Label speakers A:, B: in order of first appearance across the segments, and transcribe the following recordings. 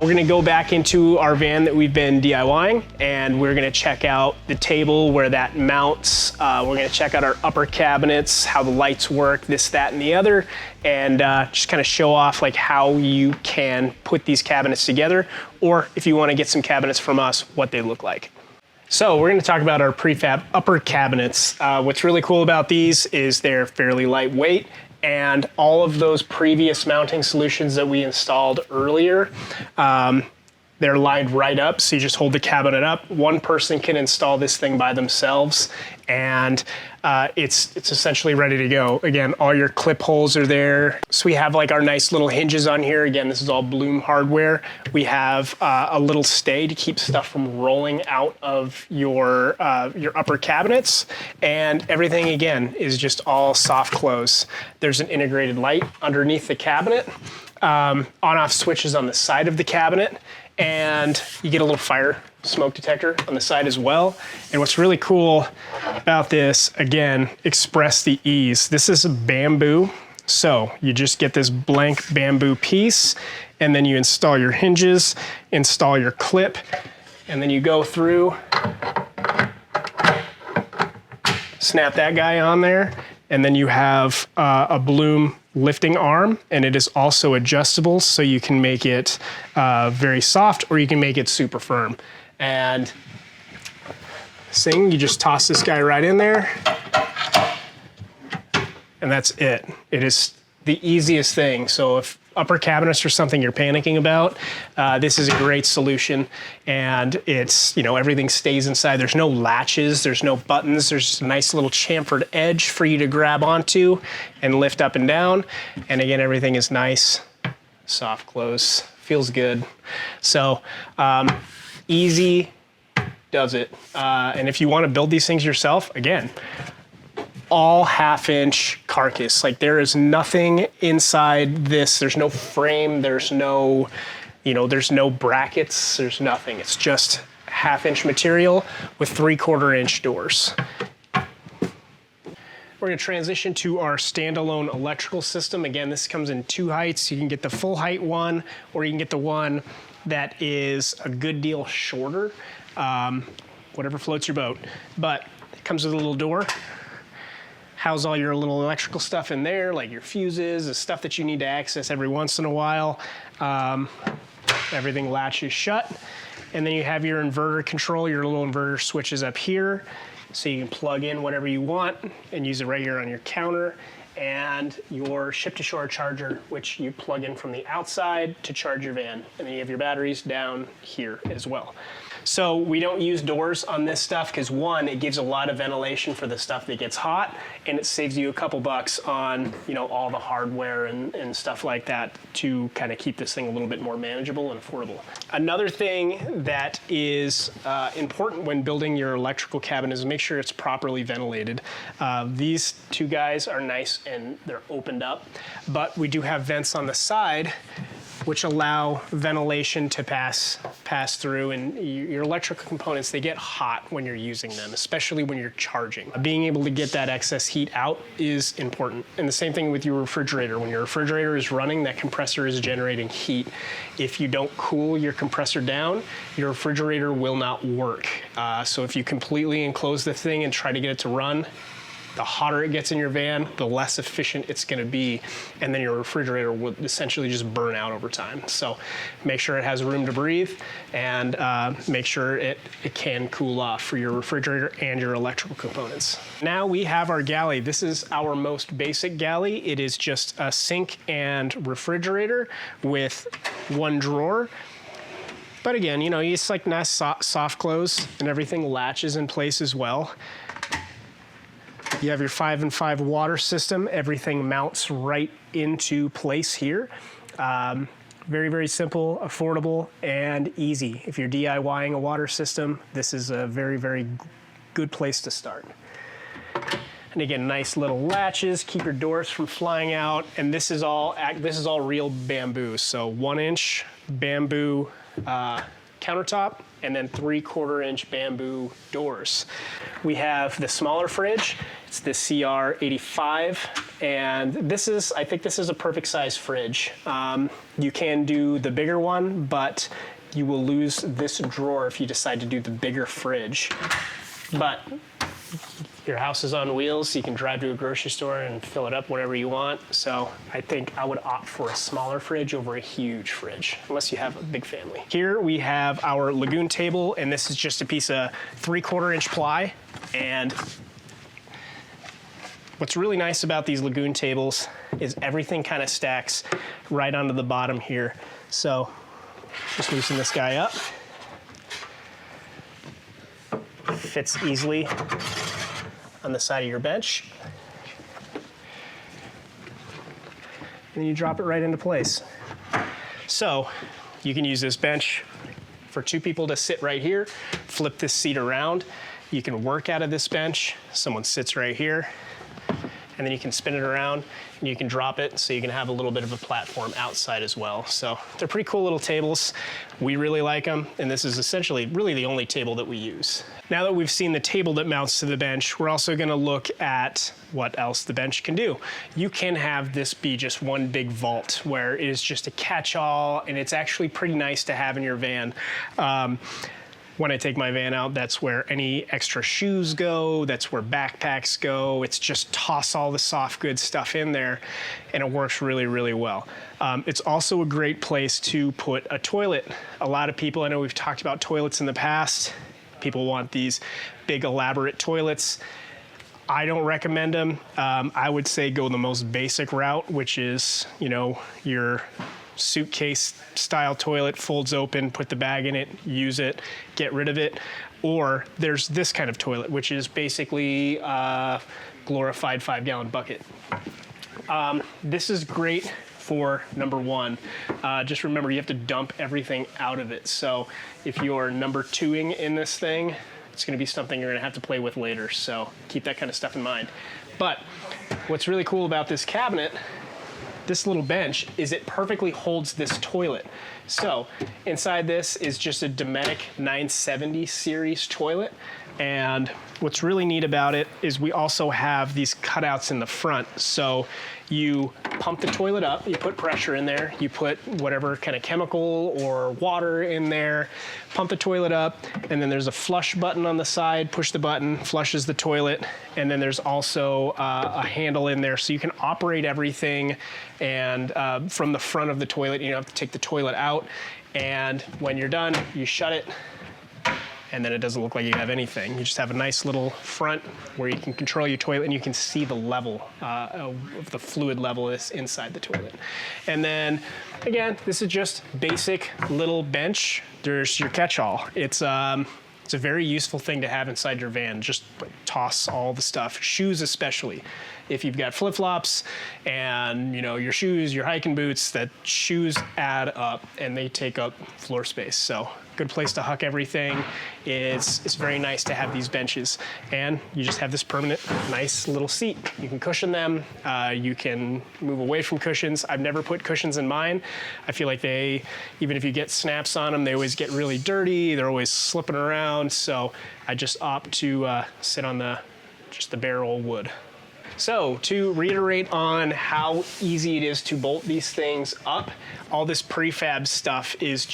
A: we're gonna go back into our van that we've been DIYing, and we're gonna check out the table where that mounts. We're gonna check out our upper cabinets, how the lights work, this, that, and the other, and just kind of show off like how you can put these cabinets together, or if you wanna get some cabinets from us, what they look like. So we're gonna talk about our prefab upper cabinets. What's really cool about these is they're fairly lightweight, and all of those previous mounting solutions that we installed earlier, they're lined right up, so you just hold the cabinet up. One person can install this thing by themselves, and it's essentially ready to go. Again, all your clip holes are there. So we have like our nice little hinges on here. Again, this is all Bloom hardware. We have a little stay to keep stuff from rolling out of your upper cabinets, and everything again is just all soft close. There's an integrated light underneath the cabinet, on-off switches on the side of the cabinet, and you get a little fire smoke detector on the side as well. And what's really cool about this, again, express the ease. This is a bamboo, so you just get this blank bamboo piece, and then you install your hinges, install your clip, and then you go through, snap that guy on there, and then you have a Bloom lifting arm, and it is also adjustable, so you can make it very soft or you can make it super firm. And you just toss this guy right in there, and that's it. It is the easiest thing. So if upper cabinets are something you're panicking about, this is a great solution. And it's, you know, everything stays inside. There's no latches, there's no buttons, there's a nice little chamfered edge for you to grab onto and lift up and down. And again, everything is nice, soft close, feels good. So easy does it. And if you want to build these things yourself, again, all 1/2 inch carcass. Like there is nothing inside this. There's no frame, there's no, you know, there's no brackets, there's nothing. It's just 1/2 inch material with 3/4 inch doors. We're gonna transition to our standalone electrical system. Again, this comes in 2 heights. You can get the full height one, or you can get the one that is a good deal shorter, whatever floats your boat. But it comes with a little door. House all your little electrical stuff in there, like your fuses, the stuff that you need to access every once in a while. Everything latches shut. And then you have your inverter control, your little inverter switches up here. So you can plug in whatever you want and use it right here on your counter. And your ship-to-shore charger, which you plug in from the outside to charge your van. And then you have your batteries down here as well. So we don't use doors on this stuff because one, it gives a lot of ventilation for the stuff that gets hot, and it saves you a couple bucks on, you know, all the hardware and stuff like that to kind of keep this thing a little bit more manageable and affordable. Another thing that is important when building your electrical cabinet is make sure it's properly ventilated. These 2 guys are nice and they're opened up, but we do have vents on the side which allow ventilation to pass through, and your electrical components, they get hot when you're using them, especially when you're charging. Being able to get that excess heat out is important. And the same thing with your refrigerator. When your refrigerator is running, that compressor is generating heat. If you don't cool your compressor down, your refrigerator will not work. So if you completely enclose the thing and try to get it to run, the hotter it gets in your van, the less efficient it's gonna be, and then your refrigerator will essentially just burn out over time. So make sure it has room to breathe, and make sure it can cool off for your refrigerator and your electrical components. Now we have our galley. This is our most basic galley. It is just a sink and refrigerator with 1 drawer. But again, you know, it's like nice soft close, and everything latches in place as well. You have your 5 and 5 water system. Everything mounts right into place here. Very, very simple, affordable, and easy. If you're DIYing a water system, this is a very, very good place to start. And again, nice little latches, keep your doors from flying out. And this is all real bamboo. So 1 inch bamboo countertop, and then 3/4-inch bamboo doors. We have the smaller fridge. It's the CR85, and I think this is a perfect size fridge. You can do the bigger one, but you will lose this drawer if you decide to do the bigger fridge. But your house is on wheels, so you can drive to a grocery store and fill it up whenever you want. So I think I would opt for a smaller fridge over a huge fridge, unless you have a big family. Here we have our Lagoon table, and this is just a piece of 3/4-inch ply. And what's really nice about these Lagoon tables is everything kind of stacks right onto the bottom here. So just loosen this guy up. Fits easily on the side of your bench. And you drop it right into place. So you can use this bench for 2 people to sit right here, flip this seat around. You can work out of this bench. Someone sits right here, and then you can spin it around and you can drop it, so you can have a little bit of a platform outside as well. So they're pretty cool little tables. We really like them, and this is essentially really the only table that we use. Now that we've seen the table that mounts to the bench, we're also gonna look at what else the bench can do. You can have this be just one big vault where it is just a catch-all, and it's actually pretty nice to have in your van. When I take my van out, that's where any extra shoes go, that's where backpacks go. It's just toss all the soft goods stuff in there, and it works really, really well. It's also a great place to put a toilet. A lot of people, I know we've talked about toilets in the past, people want these big elaborate toilets. I don't recommend them. I would say go the most basic route, which is, your suitcase style toilet, folds open, put the bag in it, use it, get rid of it. Or there's this kind of toilet, which is basically a glorified 5-gallon bucket. This is great for number 1. Just remember, you have to dump everything out of it. So if you're number 2ing in this thing, it's gonna be something you're gonna have to play with later. So keep that kind of stuff in mind. But what's really cool about this cabinet, this little bench, is it perfectly holds this toilet. So inside this is just a Dometic 970 series toilet. And what's really neat about it is we also have these cutouts in the front. So you pump the toilet up, you put pressure in there, you put whatever kind of chemical or water in there, pump the toilet up, and then there's a flush button on the side, push the button, flushes the toilet, and then there's also a handle in there so you can operate everything, and from the front of the toilet. You don't have to take the toilet out, and when you're done, you shut it, and then it doesn't look like you have anything. You just have a nice little front where you can control your toilet, and you can see the level of the fluid level is inside the toilet. And then, again, this is just basic little bench. There's your catch-all. It's a very useful thing to have inside your van. Just toss all the stuff, shoes especially. If you've got flip-flops and your shoes, your hiking boots, that shoes add up and they take up floor space. So good place to huck everything. It's very nice to have these benches, and you just have this permanent nice little seat. You can cushion them, you can move away from cushions. I've never put cushions in mine. I feel like even if you get snaps on them, they always get really dirty. They're always slipping around. So I just opt to sit on just the bare old wood. So to reiterate on how easy it is to bolt these things up, all this prefab stuff is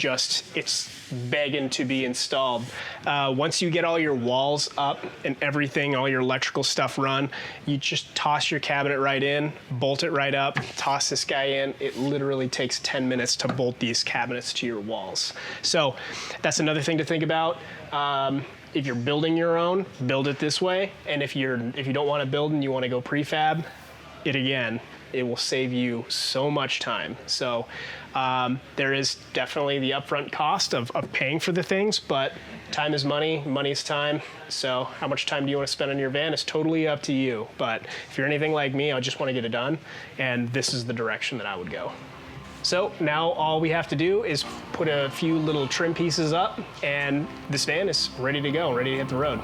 A: it's begging to be installed. Once you get all your walls up and everything, all your electrical stuff run, you just toss your cabinet right in, bolt it right up, toss this guy in. It literally takes 10 minutes to bolt these cabinets to your walls. So that's another thing to think about. If you're building your own, build it this way. And if you don't want to build and you want to go prefab, it will save you so much time. So there is definitely the upfront cost of paying for the things, but time is money, money is time. So how much time do you want to spend on your van is totally up to you. But if you're anything like me, I just want to get it done, and this is the direction that I would go. So now all we have to do is put a few little trim pieces up, and this van is ready to go, ready to hit the road.